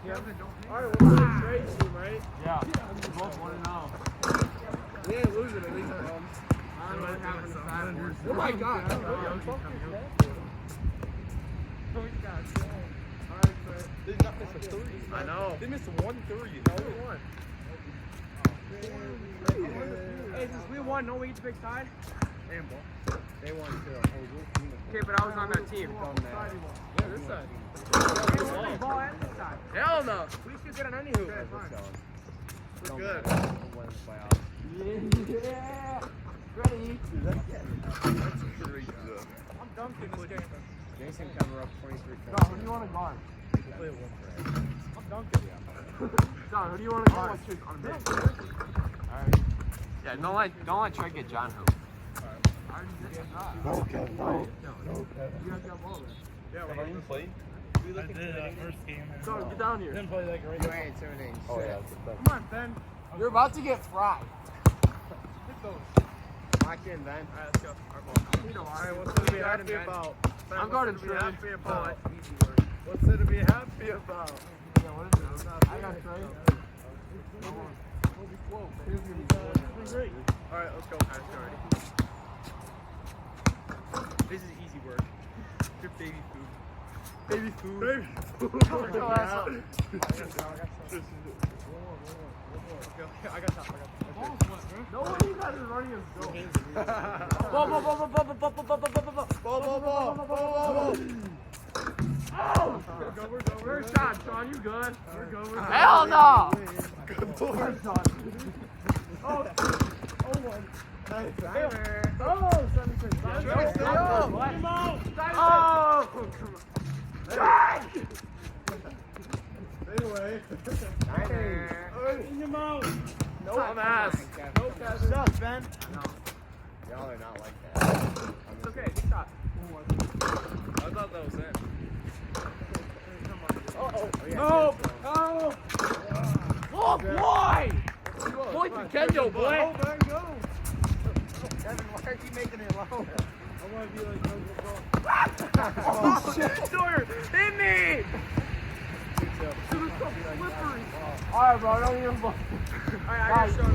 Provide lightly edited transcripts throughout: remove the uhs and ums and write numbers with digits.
Yeah. Alright, we're on Trey's team, right? Yeah. We both want to know. We ain't losing at least. I don't know what happened to Fat Horse. Oh my god. They did not miss a three. I know. They missed 1 3. No, we won. Hey, since we won, don't we get to pick side? Handball. They won too. Okay, but I was on that team. Yeah, this side. Ball and this side. Hell no. We should get an any hoop. We're good. Yeah. Ready? That's pretty good. I'm dunking this game. Jason cover up 23 John, who do you want to guard? Play one for I'm dunking. John, who do you want to guard? Alright. Yeah, don't let Trey get John hoop. I already did that. No, Kevin. No. You guys got ball there. Yeah, we're even playing. I did that first game. John, get down here. Didn't play like a You regular. ain't tuning. Oh, yeah, that's the best. Come on, Ben. You're about to get fried. Hit those. Lock in, Ben. Alright, let's go. Alright, what's What's it to be happy about? I'm guarding Trey. Happy about? Easy work. What's it to be happy about? Yeah, what is it? I got Trey. Here's your great. Alright, let's go. This is easy work. Good baby food. Baby food. Baby food. I got top. No one of you guys is running as go. Ball. Oh! First shot, Shawn, you good? We're good. We're good. Hell no! Good board. First shot. Oh, one. Oh, 76. Trey, stay up. Oh! Anyway. In your mouth. No ass. No pass. Shut, Ben. Y'all are not like that. It's okay. Good shot. I thought that was it. No! Oh! Oh, boy! Point to Kendo, boy! Kevin, why are you making it low? I want to be like oh, shit! Sawyer, hit me! Alright, bro, don't even ball. Alright, I got Shawn.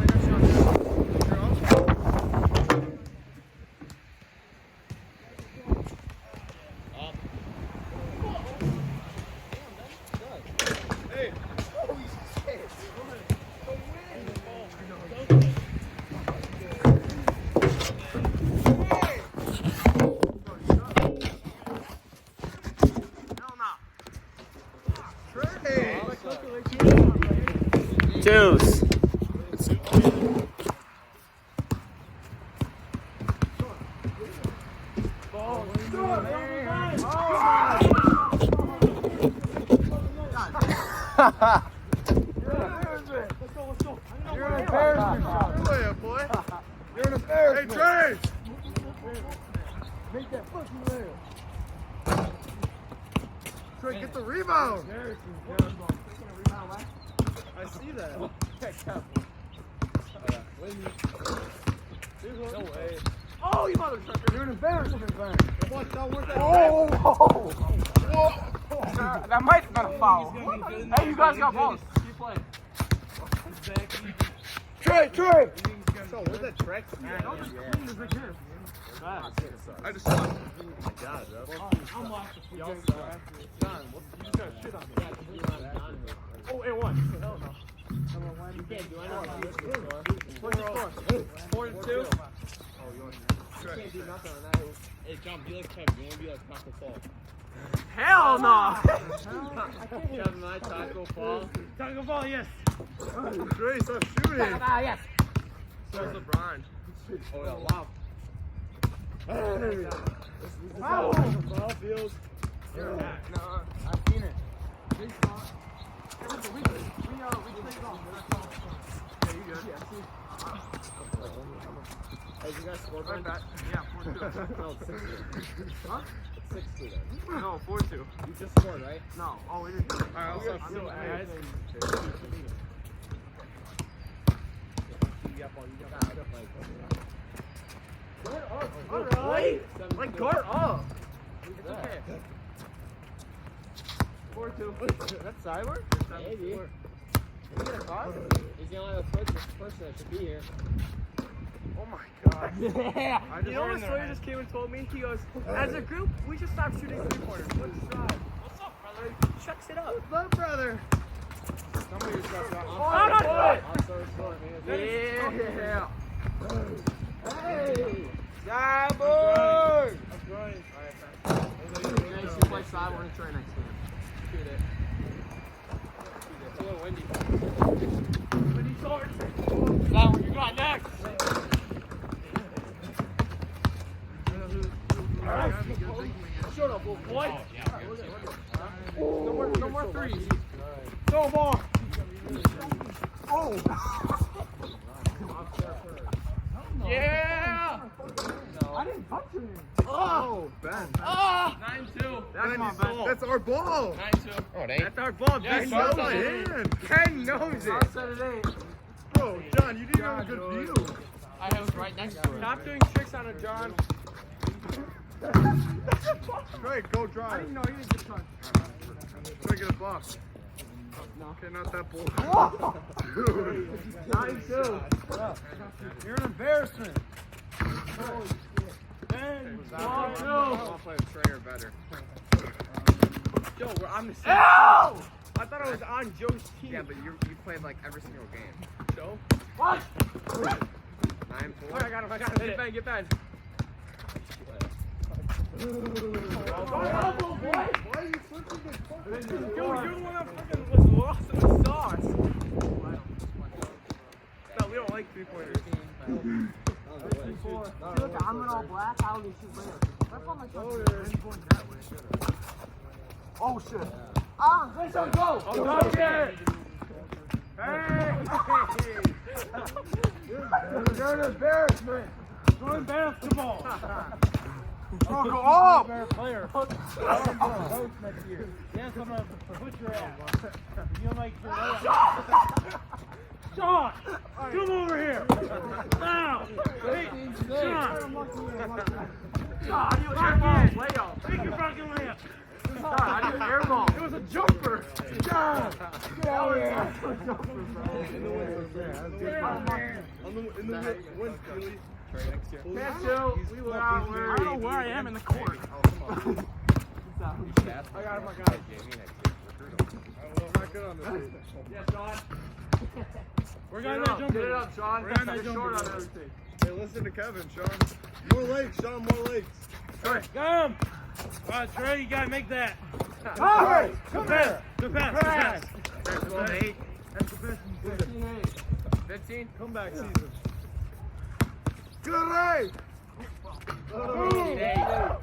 Twos. You're an embarrassment. Boy. You're an embarrassment. Hey, Trey! Make that fucking layup. Trey, get the rebound. I see that. No way. Oh, you motherfucker! You're an embarrassment, man. Watch out, where's that? Whoa! That might have been a foul. Hey, you guys got balls. Keep playing. Trey! So, where's that track? Don't just clean this like this. I just saw it. I'm watching. John, you got shit on me. Oh, and one. Hell no. You can't do anything. What's your score? 4-2. Can't do nothing on that. Hey, John, be like Kevin. You want to be like Taco Fall. Hell no! Kevin, my Taco Fall. Taco Ball, yes. Trey, stop shooting. Yes. So is LeBron. Oh, yeah, wow. Wow. Ball field. No, I've seen it. Big spot. We take it off. Yeah, you good. Yeah, see. Hey, you guys scored Right back. Yeah, 4-2. No, 6-2. Huh? 6-2 then. No, 4-2. You just scored, right? No. Oh, we didn't. Alright, I'll start I'm feeling ahead. Guard up. Wait. Like, guard up. It's okay. 4-2. That's Sawyer? Maybe. Did he get a cross? He's the only person that should be here. Oh my god. Yeah. You know what Sawyer just came and told me? He goes, as a group, we just stopped shooting 3-pointers. Let's try. What's up, brother? He checks it up. What's up, brother? Somebody just got I'm not so good. short, man. Yeah. Hey. Cyborg! I'm going. Nice to play Sawyer and Trey next game. Shoot it. It's a little windy. Windy shorts. Sawyer, you got next. Shut up, little boy. No more threes. No more. Oh! Yeah! I didn't touch him. Oh, Ben. 9-2. That's our ball. 9-2. Oh, it ain't. That's our ball. Yeah, Ben Knows knows my it. hand. Ken knows it. Said it ain't. Bro, John, you didn't have a good view. I was right next to him. Stop doing tricks on a John. Trey, go I drive. didn't know he was just trying. Try to get a block. No. Okay, not that bull. Dude. 9-2. You're an embarrassment. Ben, I 12-2. want to play with Trey or better. Yo, we're on the same Ow! team. I thought I was on Joe's team. Yeah, but you played like every single game. Joe? What? 9-4. Oh, I got him. Get Ben, get Ben. Why are you switching this fucking Dude, you're the one that fucking was lost in the sauce. No, we don't like 3-pointers. Look, I'm in all black. How do you shoot later? That's on my shoulder. Oh, shit. Ah, let's go. Oh, touch it! Hey! You're an embarrassment. Join basketball. Oh, go up. Player. Coach next year. Yes, I'm gonna put your ass. You'll make sure that. Shawn, come over here. Now. Hey, Shawn. How do you airball? Layup. Take your fucking layup. How do you airball? It was a jumper. John, get out of here. In the wind, Keely. Can't shoot. We will not worry. I don't know where I am in the court. I got him. I got him. I'm not good on this. Yeah, Sean. We're Get gonna it that up. jumper. Get it up, Sean. We're gonna that You're jumper. short on everything. Hey, listen to Kevin, Sean. More legs, Sean, more legs. Come. All right, Trey, you gotta make that. Hey, Good pass. Good pass. Good pass. That's 12-8. That's the best you did. 15. Comeback season. Good leg.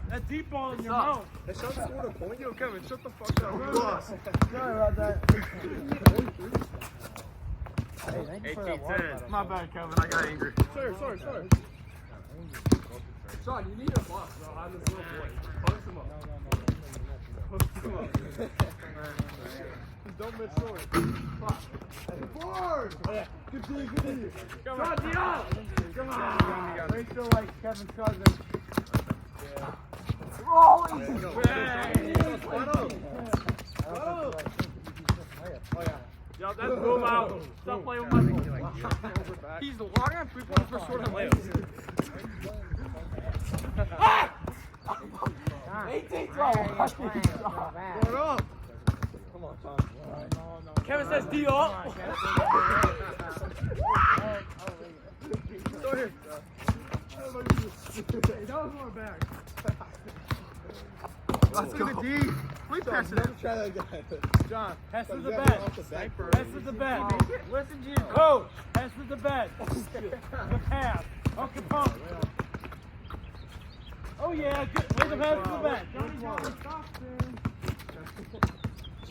That deep ball in your mouth. Hey, Sean scored a point. Yo, Kevin, shut the fuck up. We lost. Sorry about that. 18-10. My bad, Kevin. I got angry. Sorry. Sean, you need a boss, bro. I'm this little boy. Post him up. Post him up. Don't miss short. Board. Continue. Come on, Dion. Come on. They still like Kevin's cousin. Yo, that's move out. Stop playing with my He's long on 3-pointers for short on layups. 18-12. What up? Kevin says D up. Sawyer. That was more back. Let's go. We pass it. Try that again. John, pass to the bed. Pass to the bed. Listen to you. Go. Pass to the bed. Good pass. Okay, pump. Oh yeah, good. Where's the pass to the bed?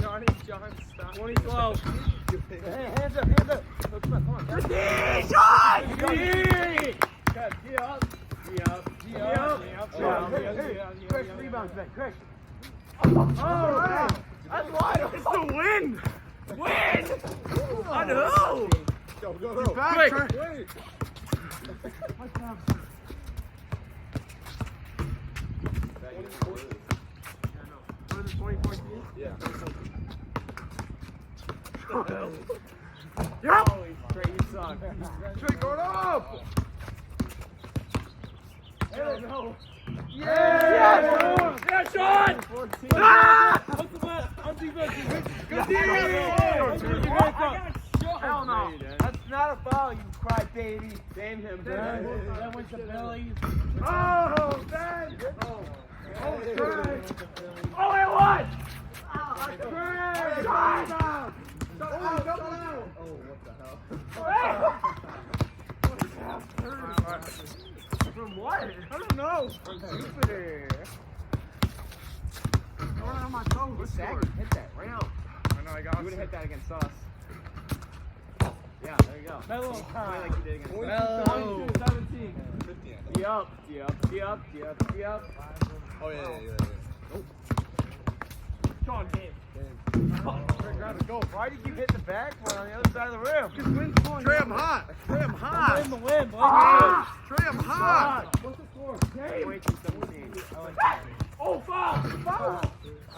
Johnny, John, stop. 2012. Hey, hands up, hands up. Oh, come on. Good Chris, rebounds back. Chris. Oh, wow. That's wide. It's the win. Win. On who? Go. Quick. Wait. What is it, 2014? Yeah. Yep. Trey, you suck. Trey, going up. There we go. Yeah. Yeah, Shawn! 14. Ah! On defense. Good team. Hell no. That's not a foul, you crybaby. Damn him, That went to Billy. Oh, Ben. Oh, Trey. Oh, it was! Trey. Shawn! Oh, double out. From what? I don't know. Jupiter. Going on my toes. What's that? You hit that round. I know, I got You would have hit that against us. Yeah, there you go. Mellow Play time. like you did against us. Mellow. 17. Yup. Oh, yeah. Shawn, game. Trey, gotta go. Why do you keep hitting the back one on the other side of the rim? Trey, I'm hot. Trey, I'm Blame hot. the win, blame Ah! Trey, I'm hot. What's the score? 22-17. I like that. Oh, foul!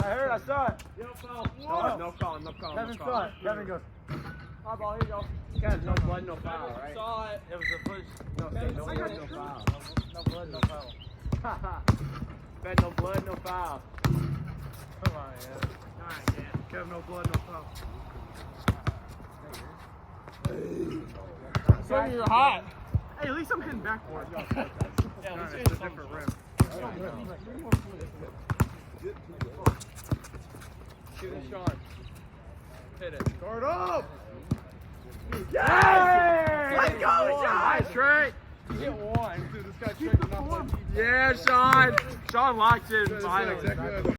I heard, I saw it. Yep, foul. No call. Kevin saw it. Kevin goes, Hot ball, here you go. Got no blood, no foul, right? saw it. It was the first. No, say no blood, no foul. No blood, no foul. Bet no blood, no foul. Come on, yeah. Alright, Dan. Kev, no blood, no foul. So you're hot. Hey, at least I'm hitting backboard. Yeah, It's let's a get some. different rim. Shoot it, Shawn. Hit it. Guard up. Yes! Let's go, Shawn. Trey. Get one. Dude, this guy Trey did not play. Yeah, Shawn. Shawn locked in That's finally. exactly what I